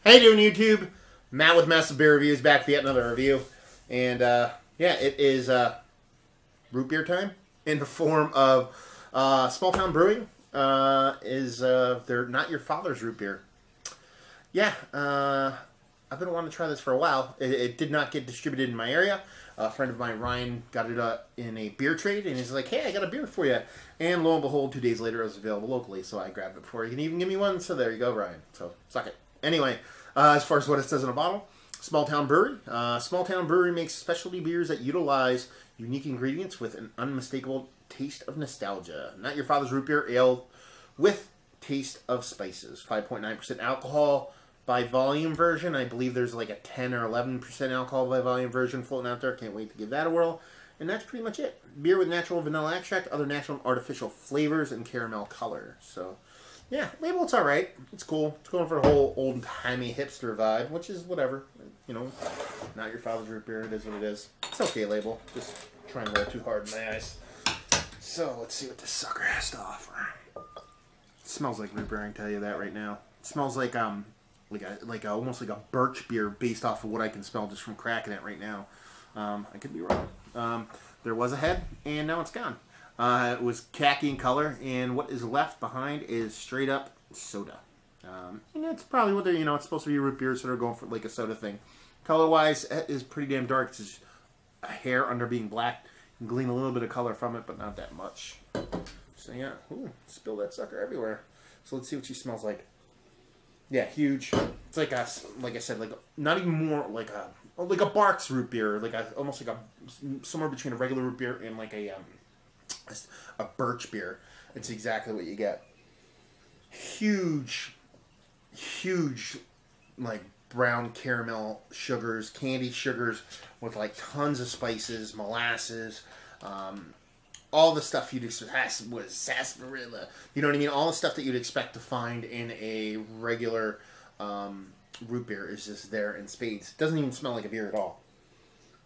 Hey doing YouTube? Matt with Massive Beer Reviews back for yet another review. And yeah, it is root beer time in the form of Small Town Brewing they're Not Your Father's root beer. Yeah, I've been wanting to try this for a while. It did not get distributed in my area. A friend of mine, Ryan, got it in a beer trade, and he's like, hey, I got a beer for you. And lo and behold, 2 days later, it was available locally, so I grabbed it before he can even give me one, so there you go, Ryan. So, suck it. Anyway, as far as what it says in a bottle, Small Town Brewery. Small Town Brewery makes specialty beers that utilize unique ingredients with an unmistakable taste of nostalgia. Not Your Father's root beer ale with taste of spices. 5.9% alcohol by volume version. I believe there's like a 10 or 11% alcohol by volume version floating out there. Can't wait to give that a whirl. And that's pretty much it. Beer with natural vanilla extract, other natural and artificial flavors, and caramel color. So, yeah, label, it's alright. It's cool. It's going for a whole old-timey hipster vibe, which is whatever. You know, Not Your Father's root beer. It is what it is. It's okay, label. Just trying to roll too hard in my eyes. So, let's see what this sucker has to offer. It smells like root beer, I can tell you that right now. It smells like almost like a birch beer based off of what I can smell just from cracking it right now. I could be wrong. There was a head, and now it's gone. It was khaki in color, and what is left behind is straight up soda. And that's probably what they're, it's supposed to be root beer, so they're going for like a soda thing. Color-wise, it is pretty damn dark. It's just a hair under being black. You can glean a little bit of color from it, but not that much. So yeah, ooh, spill that sucker everywhere. So let's see what she smells like. Yeah, huge. It's like like I said, like not even more like a Barks root beer, almost like somewhere between a regular root beer and like a birch beer. It's exactly what you get. Huge, like brown caramel sugars, candy sugars with like tons of spices, molasses, all the stuff you'd expect was sarsaparilla. You know what I mean? All the stuff that you'd expect to find in a regular root beer is just there in spades. It doesn't even smell like a beer at all.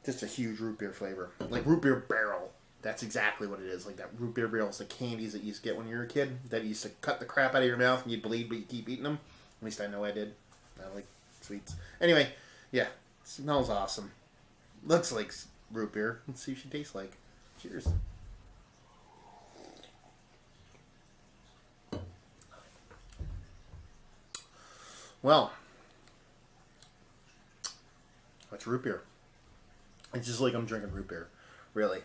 Just a huge root beer flavor. Like root beer barrel. That's exactly what it is. Like that root beer barrel is the candies that you used to get when you were a kid. That used to cut the crap out of your mouth and you'd bleed, but you keep eating them. At least I know I did. I like sweets. Anyway, yeah. Smells awesome. Looks like root beer. Let's see what she tastes like. Cheers. Well, that's root beer. It's just like I'm drinking root beer, really.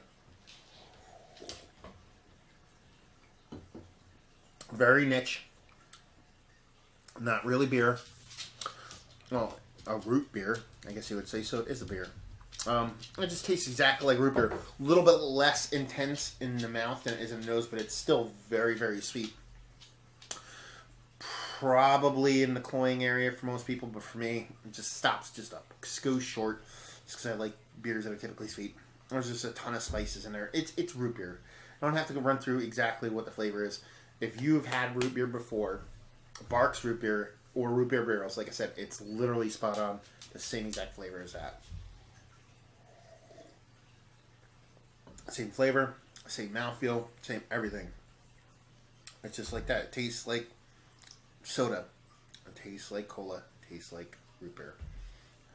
Very niche. Not really beer. Well, a root beer, I guess you would say. So it is a beer. It just tastes exactly like root beer. A little bit less intense in the mouth than it is in the nose, but it's still very, very sweet. Probably in the cloying area for most people, but for me, it just stops just a skosh short, just because I like beers that are typically sweet. There's just a ton of spices in there. It's root beer. I don't have to run through exactly what the flavor is. If you've had root beer before, Barks root beer or root beer barrels, like I said, it's literally spot on. The same exact flavor as that. Same flavor, same mouthfeel, same everything. It's just like that. It tastes like soda. It tastes like cola. It tastes like root beer.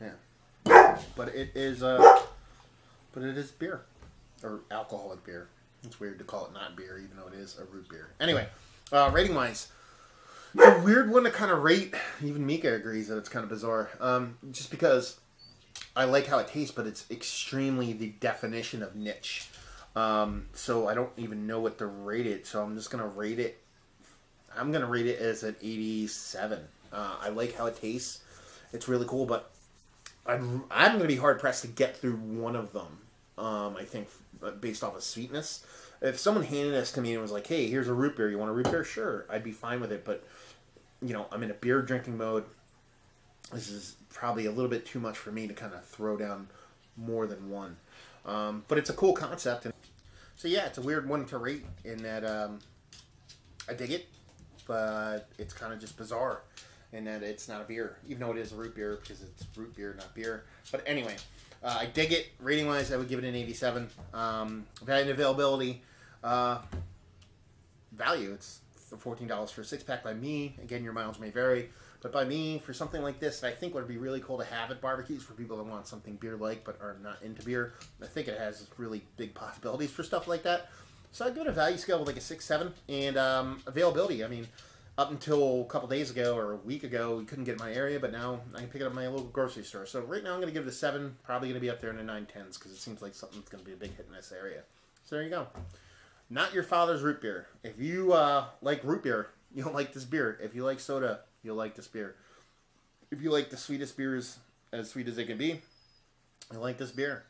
Yeah. But it is beer. Or alcoholic beer. It's weird to call it not beer, even though it is a root beer. Anyway, rating wise, it's a weird one to kind of rate. Even Mika agrees that it's kind of bizarre. Just because I like how it tastes, but it's extremely the definition of niche. So I don't even know what to rate it. So I'm just gonna rate it. I'm gonna rate it as an 87. I like how it tastes. It's really cool, but I'm gonna be hard pressed to get through one of them. I think based off of sweetness. If someone handed this to me and was like, "Hey, here's a root beer. You want a root beer?" Sure, I'd be fine with it. But I'm in a beer drinking mode. This is probably a little bit too much for me to kind of throw down more than one. But it's a cool concept, and so yeah, it's a weird one to rate in that I dig it, but it's kind of just bizarre in that it's not a beer, even though it is a root beer because it's root beer, not beer. But anyway. I dig it. Rating wise, I would give it an 87. Value and availability. Value. It's $14 for a 6-pack by me. Again, your mileage may vary. But by me, for something like this, I think would be really cool to have at barbecues for people that want something beer-like but are not into beer. I think it has really big possibilities for stuff like that. So I'd give it a value scale of like a 6-7. And availability, I mean, up until a couple days ago or a week ago, we couldn't get it in my area, but now I can pick it up at my local grocery store. So right now I'm going to give it a 7. Probably going to be up there in the 9-10s because it seems like something's going to be a big hit in this area. So there you go. Not your father's root beer. If you like root beer, you'll like this beer. If you like soda, you'll like this beer. If you like the sweetest beers, as sweet as they can be, you'll like this beer.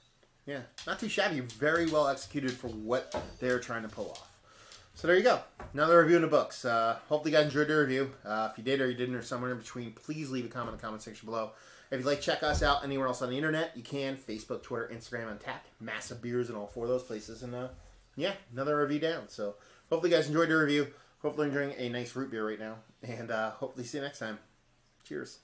Yeah, not too shabby. Very well executed for what they're trying to pull off. So there you go. Another review in the books. Hopefully you guys enjoyed the review. If you did or you didn't or somewhere in between, please leave a comment in the comment section below. If you'd like to check us out anywhere else on the internet, you can. Facebook, Twitter, Instagram, Untapped. Massive beers in all 4 of those places. And yeah, another review down. So hopefully you guys enjoyed the review. Hopefully you're enjoying a nice root beer right now. And hopefully see you next time. Cheers.